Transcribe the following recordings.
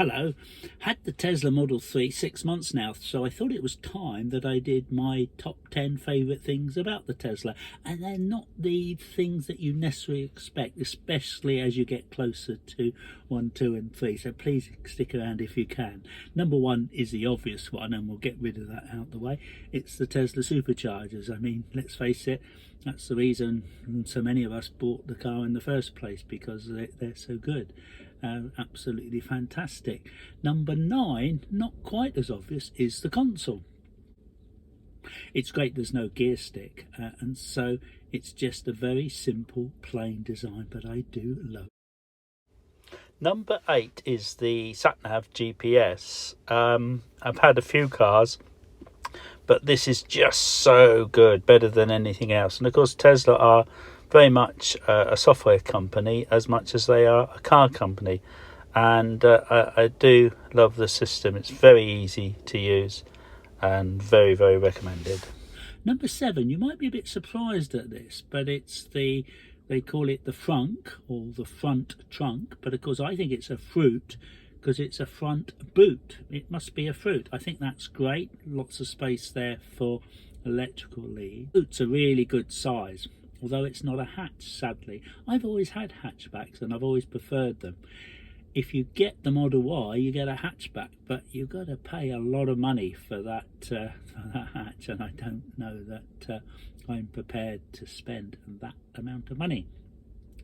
Hello. Had the Tesla Model 3 6 months now, so I thought it was time that I did my top 10 favourite things about the Tesla. And they're not the things that you necessarily expect, especially as you get closer to 1, 2 and 3. So please stick around if you can. Number 1 is the obvious one, and we'll get rid of that out the way. It's the Tesla Superchargers. I mean, let's face it, that's the reason so many of us bought the car in the first place, because they're so good. Absolutely fantastic. Number 9, not quite as obvious, is the console. It's great there's no gear stick, and so it's just a very simple plain design, but I do love it. Number 8 is the sat-nav GPS. I've had a few cars, but this is just so good, better than anything else. And of course Tesla are very much a software company as much as they are a car company, and I do love the system. It's very easy to use and very, very recommended. Number 7, you might be a bit surprised at this, but it's they call it the frunk, or the front trunk, but of course I think it's a fruit because it's a front boot. It must be a fruit. I think that's great. Lots of space there for electrical lead. Boot's a really good size, although it's not a hatch, sadly. I've always had hatchbacks and I've always preferred them. If you get the Model Y, you get a hatchback, but you've got to pay a lot of money for that hatch, and I don't know that I'm prepared to spend that amount of money.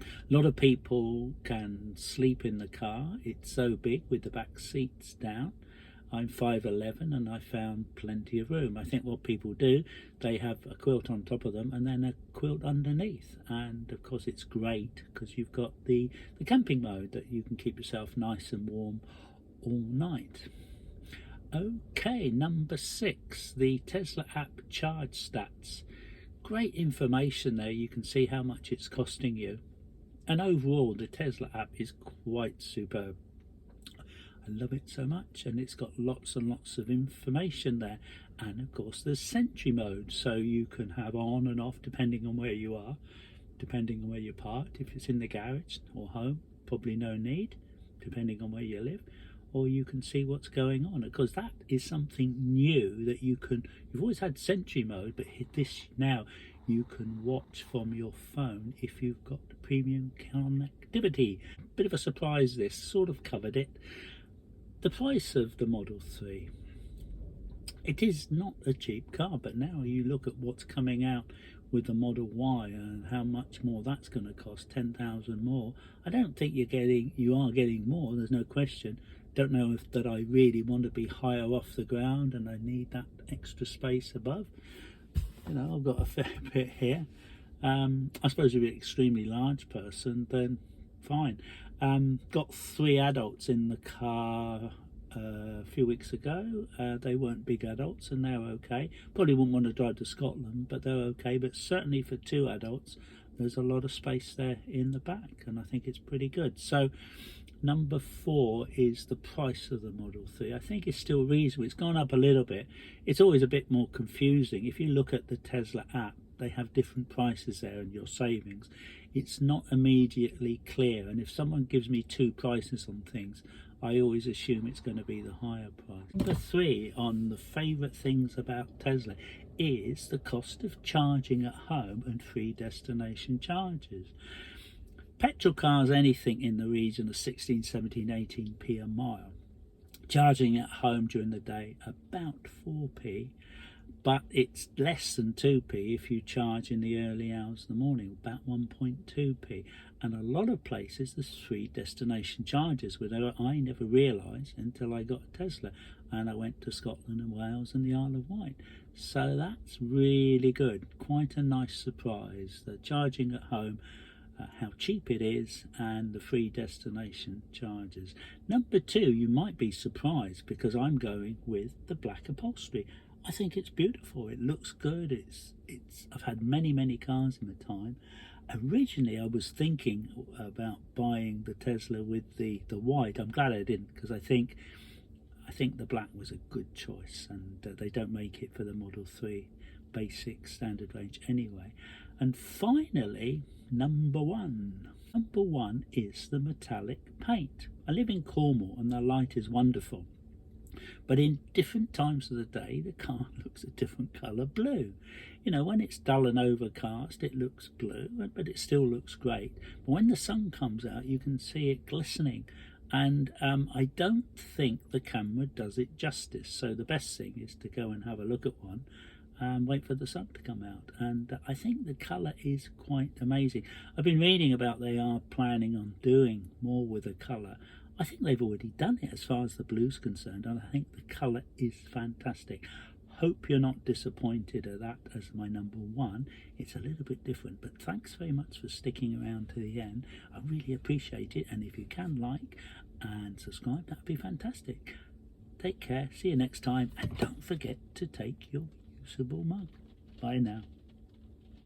A lot of people can sleep in the car. It's so big with the back seats down. I'm 5'11" and I found plenty of room. I think what people do, they have a quilt on top of them and then a quilt underneath. And of course it's great because you've got the camping mode that you can keep yourself nice and warm all night. Okay, number 6, the Tesla app charge stats. Great information there. You can see how much it's costing you. And overall, the Tesla app is quite superb. I love it so much, and it's got lots and lots of information there. And of course there's Sentry mode, so you can have on and off depending on where you are, depending on where you're parked. If it's in the garage or home, probably no need, depending on where you live. Or you can see what's going on, because that is something new that you've always had Sentry mode, but this now you can watch from your phone if you've got the premium connectivity. Bit of a surprise, this sort of covered it. The price of the Model 3, it is not a cheap car, but now you look at what's coming out with the Model Y and how much more that's going to cost, 10,000 more. I don't think you are getting more, there's no question. Don't know if that I really want to be higher off the ground and I need that extra space above. You know, I've got a fair bit here. I suppose if you're an extremely large person, then fine. Got 3 adults in the car a few weeks ago. They weren't big adults and they're okay. Probably wouldn't want to drive to Scotland, but they're okay. But certainly for 2 adults, there's a lot of space there in the back, and I think it's pretty good. So number 4 is the price of the Model 3. I think it's still reasonable. It's gone up a little bit. It's always a bit more confusing. If you look at the Tesla app, they have different prices there and your savings. It's not immediately clear, and if someone gives me 2 prices on things, I always assume it's going to be the higher price. Number 3 on the favourite things about Tesla is the cost of charging at home and free destination charges. Petrol cars, anything in the region of 16, 17, 18p a mile. Charging at home during the day, about 4p. But it's less than 2p if you charge in the early hours of the morning, about 1.2p. And a lot of places there's free destination charges, which I never realised until I got a Tesla and I went to Scotland and Wales and the Isle of Wight. So that's really good. Quite a nice surprise. The charging at home, how cheap it is, and the free destination charges. Number 2, you might be surprised because I'm going with the black upholstery. I think it's beautiful. It looks good. I've had many cars in the time. Originally, I was thinking about buying the Tesla with the white. I'm glad I didn't, because I think the black was a good choice, and they don't make it for the Model 3 basic standard range anyway. And finally, number 1. Number 1 is the metallic paint. I live in Cornwall and the light is wonderful, but in different times of the day the car looks a different colour blue. You know, when it's dull and overcast it looks blue, but it still looks great. But when the sun comes out you can see it glistening, and I don't think the camera does it justice. So the best thing is to go and have a look at one and wait for the sun to come out, and I think the colour is quite amazing. I've been reading about they are planning on doing more with the colour. I think they've already done it as far as the blue's concerned, and I think the colour is fantastic. Hope you're not disappointed at that as my number one. It's a little bit different, but thanks very much for sticking around to the end. I really appreciate it, and if you can like and subscribe, that'd be fantastic. Take care, see you next time, and don't forget to take your usable mug. Bye now.